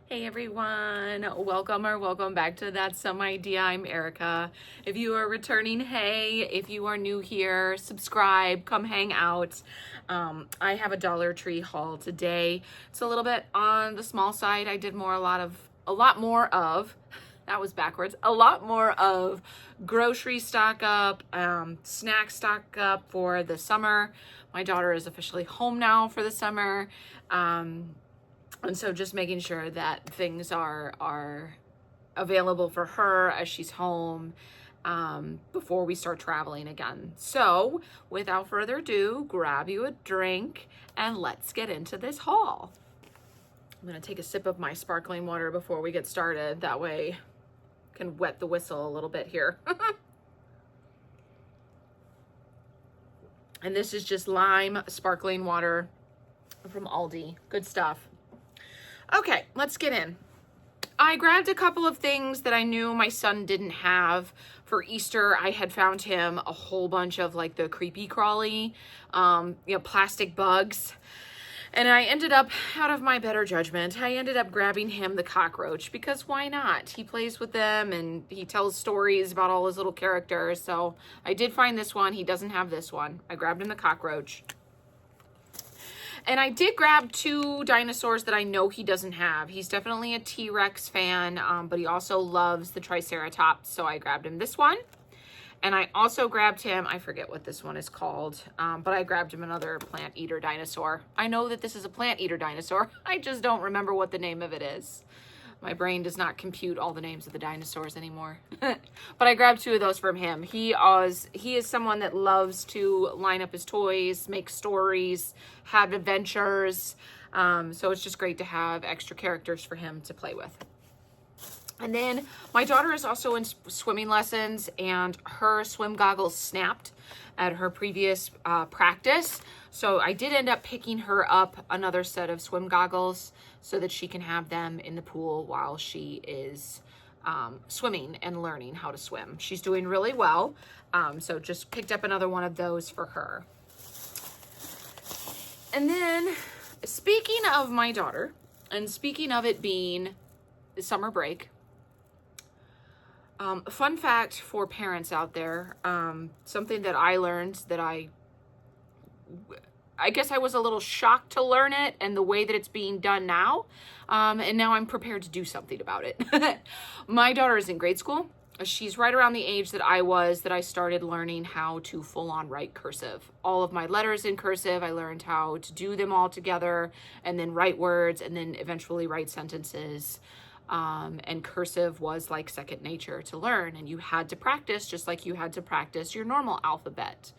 Hey everyone, welcome back to That's Some Idea. I'm Erica. If you are returning, hey. If you are new here, subscribe, come hang out. I have a Dollar Tree haul today. It's a little bit on the small side. I did a lot more of that was backwards. A lot more of grocery stock up, snack stock up for the summer. My daughter is officially home now for the summer. And so just making sure that things are available for her as she's home before we start traveling again. So without further ado, grab you a drink and let's get into this haul. I'm gonna take a sip of my sparkling water before we get started. That way I can wet the whistle a little bit here. And this is just lime sparkling water from Aldi. Good stuff. Okay, let's get in. I grabbed a couple of things that I knew my son didn't have for Easter. I had found him a whole bunch of like the creepy crawly, plastic bugs. And I ended up, out of my better judgment, I ended up grabbing him the cockroach because why not? He plays with them and he tells stories about all his little characters. So I did find this one. He doesn't have this one. I grabbed him the cockroach. And I did grab two dinosaurs that I know he doesn't have. He's definitely a T-Rex fan, but he also loves the Triceratops. So I grabbed him this one. And I also grabbed him, I forget what this one is called, but I grabbed him another plant eater dinosaur. I know that this is a plant eater dinosaur. I just don't remember what the name of it is. My brain does not compute all the names of the dinosaurs anymore. But I grabbed two of those from him. He is someone that loves to line up his toys, make stories, have adventures. So it's just great to have extra characters for him to play with. And then my daughter is also in swimming lessons and her swim goggles snapped at her previous practice. So I did end up picking her up another set of swim goggles so that she can have them in the pool while she is swimming and learning how to swim. She's doing really well. So just picked up another one of those for her. And then speaking of my daughter and speaking of it being summer break, fun fact for parents out there, something that I learned that I guess I was a little shocked to learn it and the way that it's being done now. And now I'm prepared to do something about it. My daughter is in grade school. She's right around the age that I started learning how to full on write cursive. All of my letters in cursive, I learned how to do them all together and then write words and then eventually write sentences. And cursive was like second nature to learn, and you had to practice just like you had to practice your normal alphabet.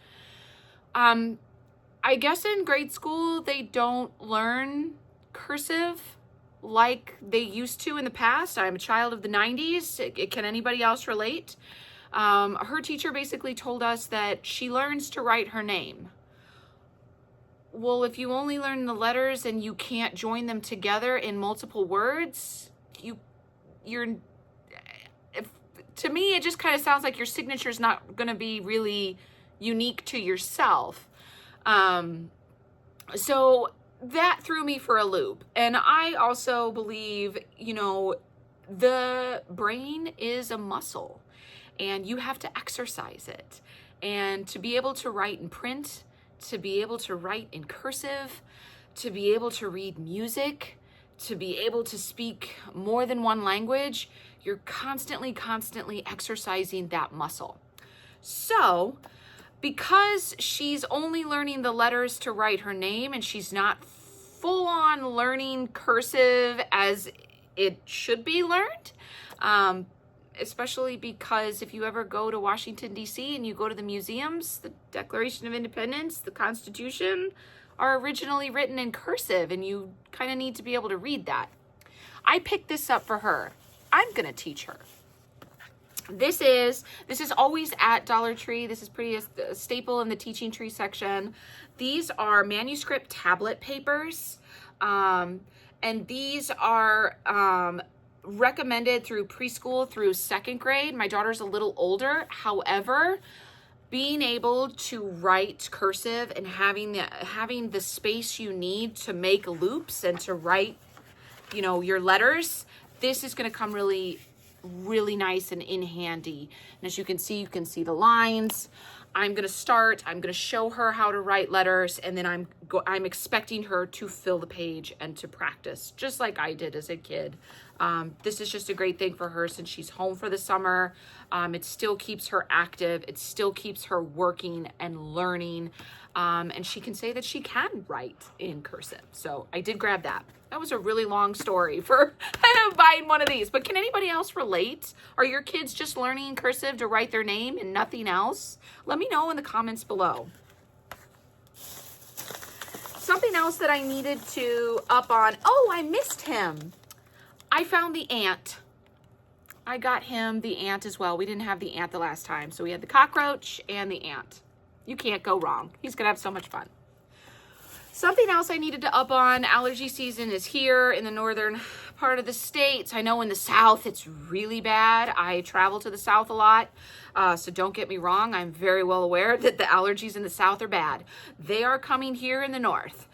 I guess in grade school, they don't learn cursive like they used to in the past. I'm a child of the 90s. Can anybody else relate? Her teacher basically told us that she learns to write her name. Well, if you only learn the letters and you can't join them together in multiple words, to me, it just kind of sounds like your signature is not going to be really unique to yourself. So that threw me for a loop. And I also believe, the brain is a muscle and you have to exercise it. And to be able to write in print, to be able to write in cursive, to be able to read music, to be able to speak more than one language, you're constantly exercising that muscle. So, because she's only learning the letters to write her name and she's not full on learning cursive as it should be learned, especially because if you ever go to Washington, D.C. and you go to the museums, the Declaration of Independence, the Constitution are originally written in cursive and you kind of need to be able to read that. I picked this up for her. I'm going to teach her. This is always at Dollar Tree. This is pretty a staple in the teaching tree section. These are manuscript tablet papers. And these are recommended through preschool through second grade. My daughter's a little older. However, being able to write cursive and having the space you need to make loops and to write you know, your letters, this is going to come really, really nice and in handy. And as you can see the lines. I'm going to show her how to write letters, and then I'm expecting her to fill the page and to practice just like I did as a kid. This is just a great thing for her since she's home for the summer. It still keeps her active. It still keeps her working and learning. And she can say that she can write in cursive. So I did grab that. That was a really long story for buying one of these. But can anybody else relate? Are your kids just learning cursive to write their name and nothing else? Let me know in the comments below. Something else that I needed to up on. Oh, I missed him. I found the ant. I got him the ant as well. We didn't have the ant the last time. So we had the cockroach and the ant. You can't go wrong. He's going to have so much fun. Something else I needed to up on, allergy season is here in the northern part of the states. I know in the south it's really bad. I travel to the south a lot, so don't get me wrong. I'm very well aware that the allergies in the south are bad. They are coming here in the north.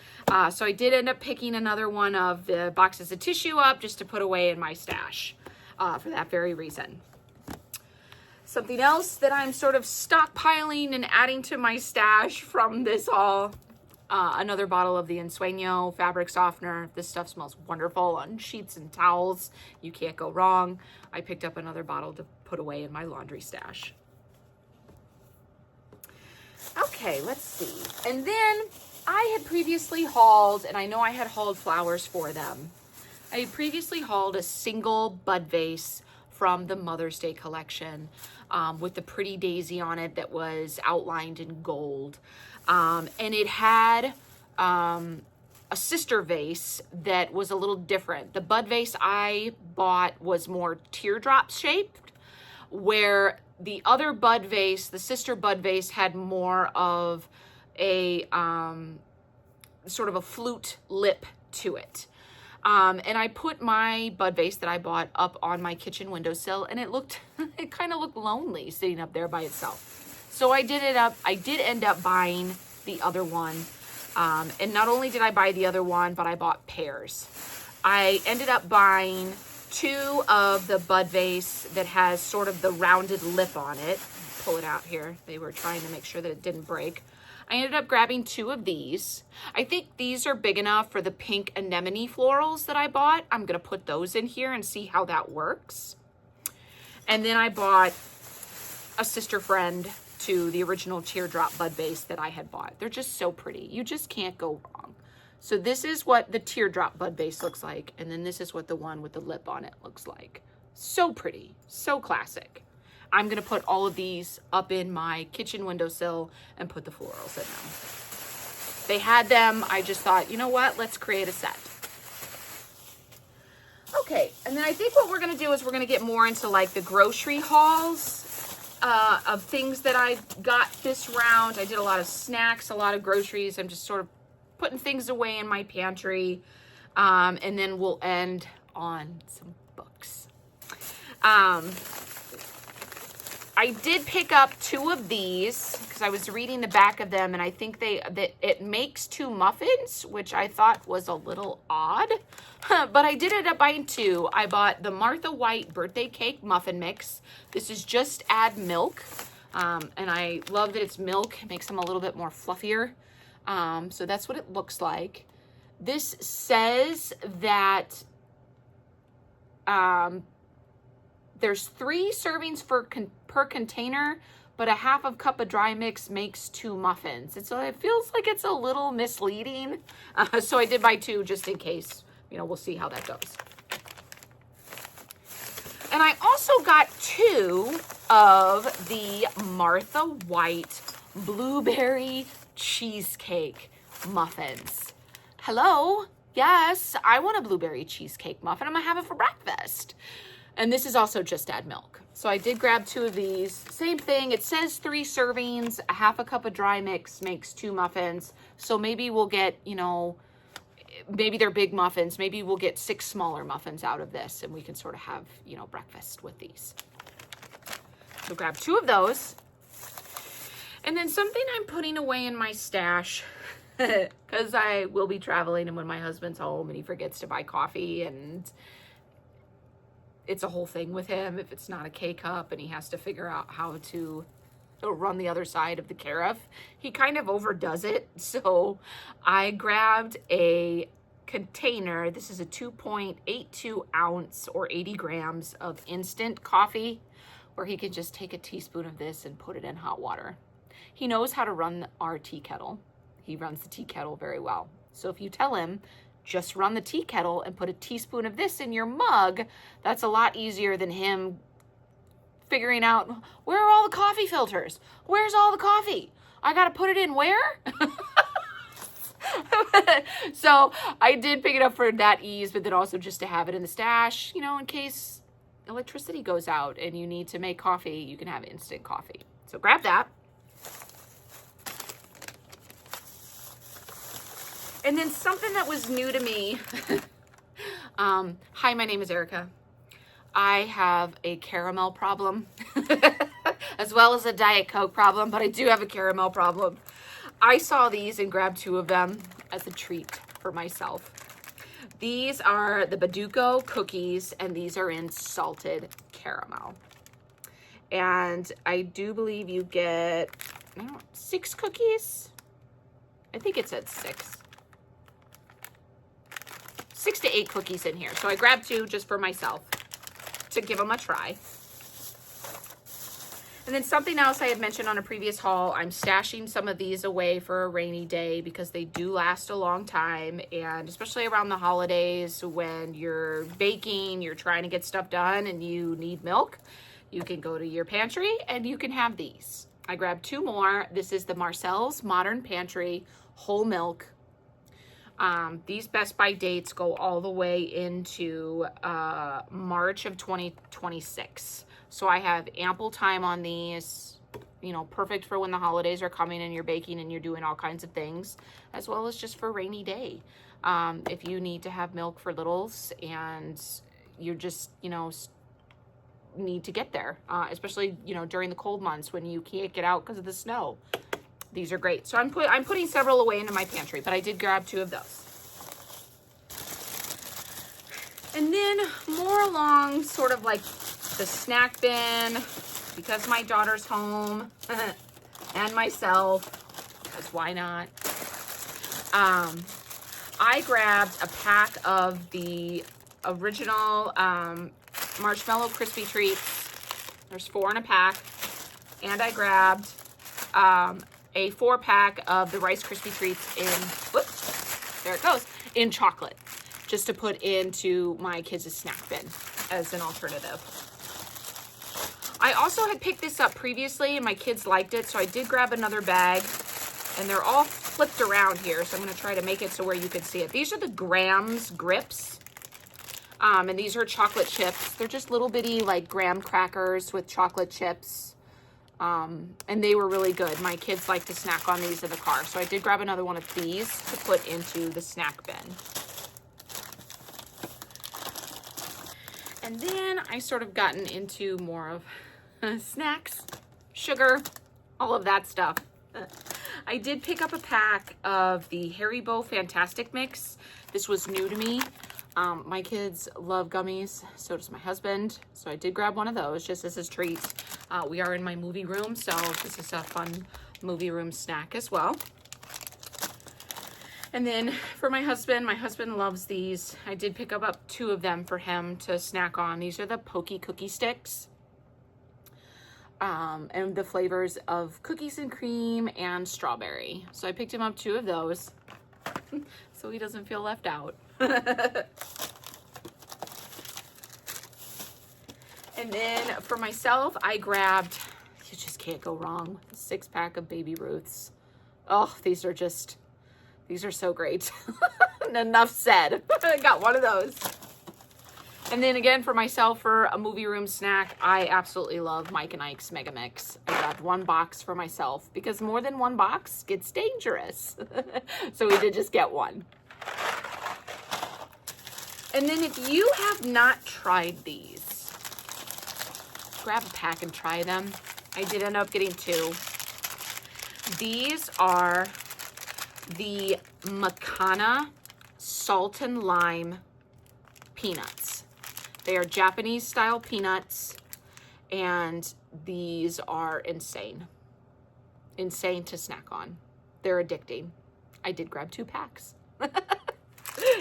So I did end up picking another one of the boxes of tissue up just to put away in my stash for that very reason. Something else that I'm sort of stockpiling and adding to my stash from this haul. Another bottle of the Ensueño fabric softener. This stuff smells wonderful on sheets and towels. You can't go wrong. I picked up another bottle to put away in my laundry stash. Okay, let's see. And then I had previously hauled, and I know I had hauled flowers for them. I had previously hauled a single bud vase from the Mother's Day collection with the pretty daisy on it that was outlined in gold. And it had a sister vase that was a little different. The bud vase I bought was more teardrop shaped, where the other bud vase, the sister bud vase, had more of a sort of a flute lip to it. And I put my bud vase that I bought up on my kitchen windowsill, and it kind of looked lonely sitting up there by itself. So I did end up buying the other one. And not only did I buy the other one, but I bought pairs. I ended up buying 2 of the bud vase that has sort of the rounded lip on it. Pull it out here. They were trying to make sure that it didn't break. I ended up grabbing 2 of these. I think these are big enough for the pink anemone florals that I bought. I'm going to put those in here and see how that works. And then I bought a sister friend to the original teardrop bud vase that I had bought. They're just so pretty. You just can't go wrong. So this is what the teardrop bud vase looks like. And then this is what the one with the lip on it looks like. So pretty. So classic. I'm going to put all of these up in my kitchen windowsill and put the florals in them. They had them. I just thought, you know what? Let's create a set. Okay. And then I think what we're going to do is we're going to get more into like the grocery hauls of things that I got this round. I did a lot of snacks, a lot of groceries. I'm just sort of putting things away in my pantry. And then we'll end on some books. I did pick up 2 of these because I was reading the back of them, and I think that it makes 2 muffins, which I thought was a little odd, but I did end up buying 2. I bought the Martha White birthday cake muffin mix. This is just add milk, and I love that it's milk. It makes them a little bit more fluffier. So that's what it looks like. This says that there's 3 servings per container, but a half of cup of dry mix makes 2 muffins. And so it feels like it's a little misleading. So I did buy 2 just in case. You know, we'll see how that goes. And I also got 2 of the Martha White blueberry cheesecake muffins. Hello? Yes, I want a blueberry cheesecake muffin. I'm gonna have it for breakfast. And this is also just add milk. So I did grab 2 of these. Same thing. It says 3 servings. A half a cup of dry mix makes 2 muffins. So maybe we'll get, you know, maybe they're big muffins. Maybe we'll get 6 smaller muffins out of this, and we can sort of have, you know, breakfast with these. So grab 2 of those. And then something I'm putting away in my stash because I will be traveling, and when my husband's home and he forgets to buy coffee, and it's a whole thing with him if it's not a K-cup and he has to figure out how to run the other side of the carafe. He kind of overdoes it. So I grabbed a container. This is a 2.82 ounce or 80 grams of instant coffee, where he can just take a teaspoon of this and put it in hot water. He knows how to run our tea kettle. He runs the tea kettle very well. So if you tell him, just run the tea kettle and put a teaspoon of this in your mug, that's a lot easier than him figuring out, where are all the coffee filters? Where's all the coffee? I got to put it in where? So I did pick it up for that ease, but then also just to have it in the stash, you know, in case electricity goes out and you need to make coffee, you can have instant coffee. So grab that. And then something that was new to me. Hi, my name is Erica. I have a caramel problem, as well as a Diet Coke problem, but I do have a caramel problem. I saw these and grabbed 2 of them as a treat for myself. These are the Baduco cookies, and these are in salted caramel. And I do believe you get 6 cookies. I think it said 6. 6 to 8 cookies in here. So I grabbed 2 just for myself to give them a try. And then something else I had mentioned on a previous haul, I'm stashing some of these away for a rainy day because they do last a long time. And especially around the holidays when you're baking, you're trying to get stuff done and you need milk, you can go to your pantry and you can have these. I grabbed 2 more. This is the Marcel's Modern Pantry Whole Milk. These Best By dates go all the way into March of 2026. So I have ample time on these, you know, perfect for when the holidays are coming and you're baking and you're doing all kinds of things, as well as just for a rainy day. If you need to have milk for littles and you're just, you know, need to get there, especially, you know, during the cold months when you can't get out because of the snow. These are great. So I'm putting several away into my pantry, but I did grab 2 of those. And then more along sort of like the snack bin, because my daughter's home and myself, because why not? I grabbed a pack of the original marshmallow crispy treats. There's 4 in a pack. And I grabbed a 4-pack of the Rice Krispie Treats in, whoops, there it goes, in chocolate, just to put into my kids' snack bin as an alternative. I also had picked this up previously and my kids liked it, so I did grab another bag, and they're all flipped around here, so I'm going to try to make it so where you can see it. These are the Grahams Grips, and these are chocolate chips. They're just little bitty like graham crackers with chocolate chips. And they were really good. My kids like to snack on these in the car. So I did grab another one of these to put into the snack bin. And then I sort of gotten into more of snacks, sugar, all of that stuff. I did pick up a pack of the Haribo Fantastic Mix. This was new to me. My kids love gummies, so does my husband. So I did grab one of those just as a treat. We are in my movie room, so this is a fun movie room snack as well. And then for my husband loves these. I did pick up 2 of them for him to snack on. These are the Pokey Cookie Sticks. And the flavors of cookies and cream and strawberry. So I picked him up 2 of those so he doesn't feel left out. And then for myself, I grabbed, you just can't go wrong, a 6-pack of Baby Ruths. Oh, these are so great. Enough said. I got one of those. And then again, for myself, for a movie room snack, I absolutely love Mike and Ike's Mega Mix. I grabbed 1 box for myself because more than 1 box gets dangerous. So we did just get 1. And then if you have not tried these, grab a pack and try them. I did end up getting 2. These are the Makana salt and lime peanuts. They are Japanese style peanuts, and these are insane. Insane to snack on. They're addicting. I did grab 2 packs.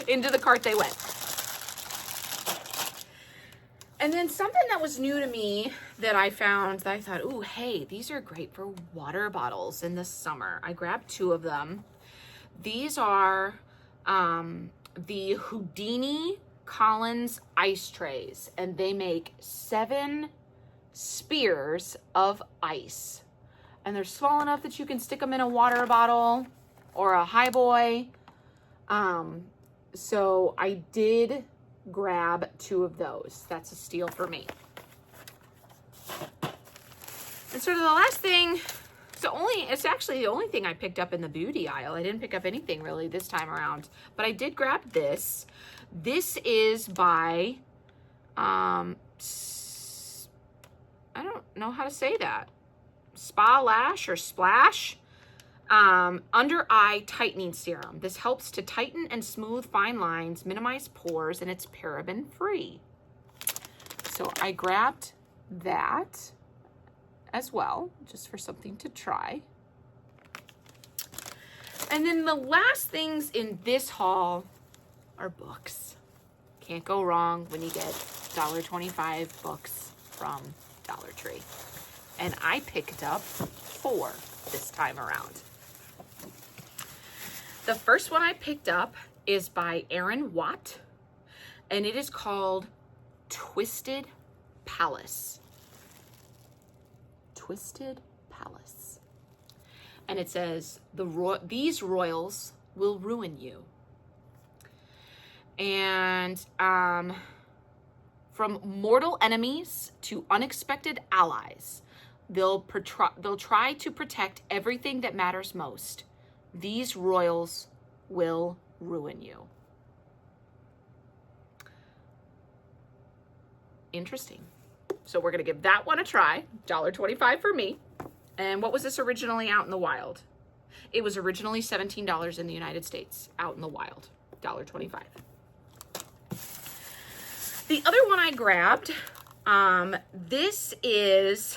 Into the cart they went. And then something that was new to me that I found that I thought, ooh, hey, these are great for water bottles in the summer. I grabbed 2 of them. These are the Houdini Collins ice trays, and they make 7 spears of ice. And they're small enough that you can stick them in a water bottle or a highboy. So I did grab 2 of those. That's a steal for me. And sort of the last thing, it's actually the only thing I picked up in the beauty aisle. I didn't pick up anything really this time around, but I did grab this. This is by, I don't know how to say that. Spa Lash or Splash. Under eye tightening serum. This helps to tighten and smooth fine lines, minimize pores, and it's paraben free. So I grabbed that as well, just for something to try. And then the last things in this haul are books. Can't go wrong when you get $1.25 books from Dollar Tree. And I picked up 4 this time around. The first one I picked up is by Aaron Watt, and it is called Twisted Palace. Twisted Palace. And it says, these royals will ruin you. And from mortal enemies to unexpected allies, they'll try to protect everything that matters most. These royals will ruin you. Interesting. So we're going to give that one a try. $1.25 for me. And what was this originally out in the wild? It was originally $17 in the United States, out in the wild. $1.25. The other one I grabbed, this is,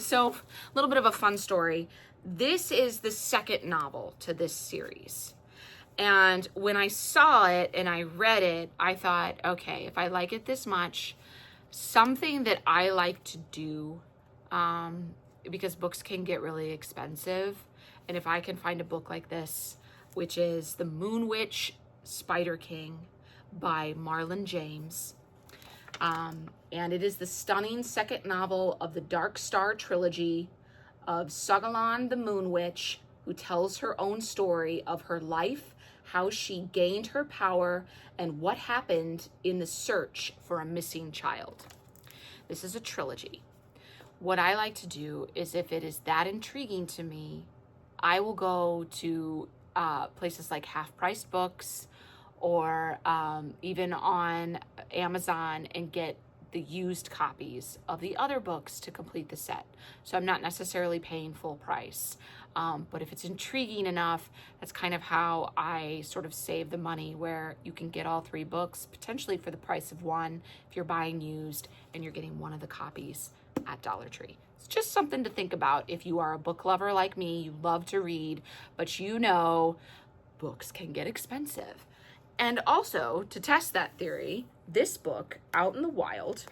so a little bit of a fun story. This is the second novel to this series. And when I saw it and I read it, I thought, okay, if I like it this much, something that I like to do, because books can get really expensive, and if I can find a book like this, which is The Moon Witch Spider King by Marlon James, and it is the stunning second novel of the Dark Star trilogy of Sagalan the Moon Witch, who tells her own story of her life, how she gained her power, and what happened in the search for a missing child. This is a trilogy. What I like to do is, if it is that intriguing to me, I will go to places like Half Priced Books, or even on Amazon, and get the used copies of the other books to complete the set. So I'm not necessarily paying full price. But if it's intriguing enough, that's kind of how I sort of save the money, where you can get all 3 books potentially for the price of one if you're buying used and you're getting one of the copies at Dollar Tree. It's just something to think about if you are a book lover like me, you love to read, but you know books can get expensive. And also, to test that theory, this book, Out in the Wild,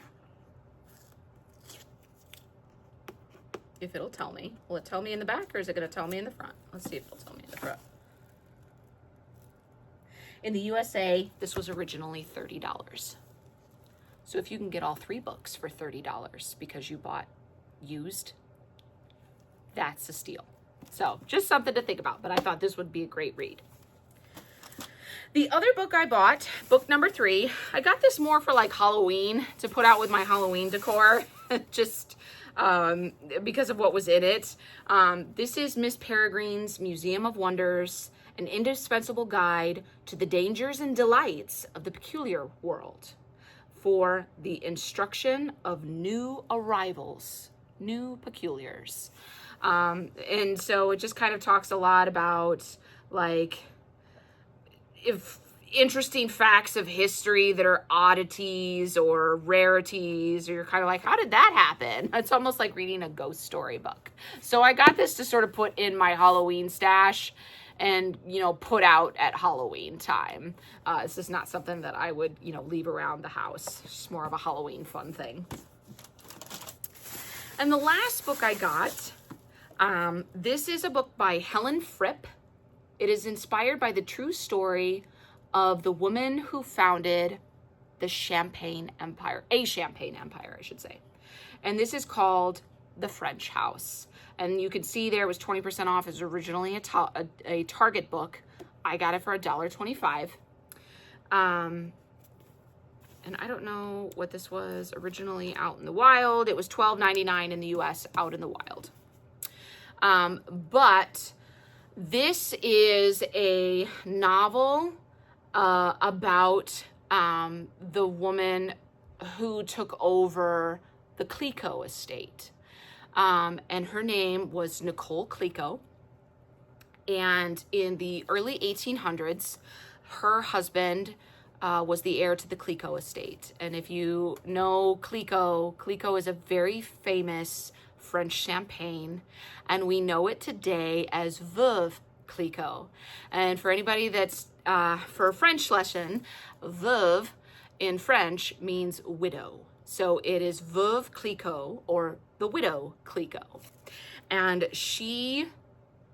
if it'll tell me. Will it tell me in the back, or is it going to tell me in the front? Let's see if it'll tell me in the front. In the USA, this was originally $30. So if you can get all 3 books for $30 because you bought used, that's a steal. So just something to think about, but I thought this would be a great read. The other book I bought, book number 3, I got this more for like Halloween, to put out with my Halloween decor, just because of what was in it. This is Miss Peregrine's Museum of Wonders, an indispensable guide to the dangers and delights of the peculiar world, for the instruction of new arrivals, new peculiars. And so it just kind of talks a lot about like if interesting facts of history that are oddities or rarities, or you're kind of like, how did that happen? It's almost like reading a ghost story book. So I got this to sort of put in my Halloween stash and, you know, put out at Halloween time. This is not something that I would, you know, leave around the house. It's just more of a Halloween fun thing. And the last book I got, this is a book by Helen Fripp. It is inspired by the true story of the woman who founded the Champagne Empire, a Champagne Empire, I should say. And this is called The French House. And you can see there was 20% off. It was originally a Target book. I got it for $1.25. And I don't know what this was originally out in the wild. It was $12.99 in the US out in the wild. But this is a novel about the woman who took over the Clicquot estate. And her name was Nicole Clicquot. And in the early 1800s, her husband was the heir to the Clicquot estate. And if you know Clicquot, Clicquot is a very famous French champagne, and we know it today as Veuve Clicquot. And for anybody that's for a French lesson, veuve in French means widow. So it is Veuve Clicquot, or the widow Clicquot. And she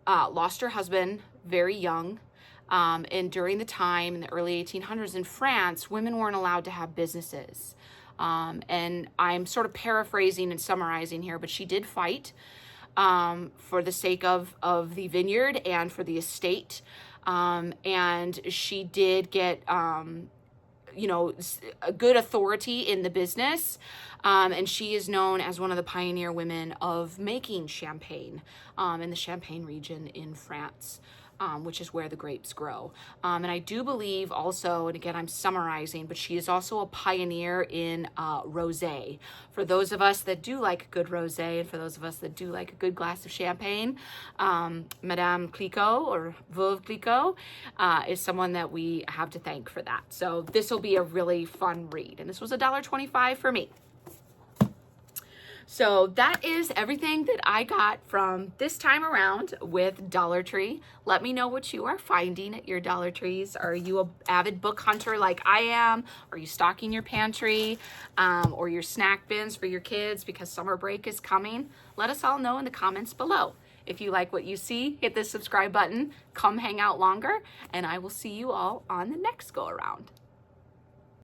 lost her husband very young. And during the time in the early 1800s in France, women weren't allowed to have businesses. And I'm sort of paraphrasing and summarizing here, but she did fight for the sake of the vineyard and for the estate. And she did get, you know, a good authority in the business. And she is known as one of the pioneer women of making champagne in the Champagne region in France. Which is where the grapes grow. And I do believe also, and again, I'm summarizing, but she is also a pioneer in rosé. For those of us that do like a good rosé, and for those of us that do like a good glass of champagne, Madame Clicquot, or Veuve Clicquot, is someone that we have to thank for that. So this will be a really fun read. And this was $1.25 for me. So that is everything that I got from this time around with Dollar Tree. Let me know what you are finding at your Dollar Trees. Are you an avid book hunter like I am? Are you stocking your pantry or your snack bins for your kids because summer break is coming? Let us all know in the comments below. If you like what you see, hit the subscribe button, come hang out longer, and I will see you all on the next go around.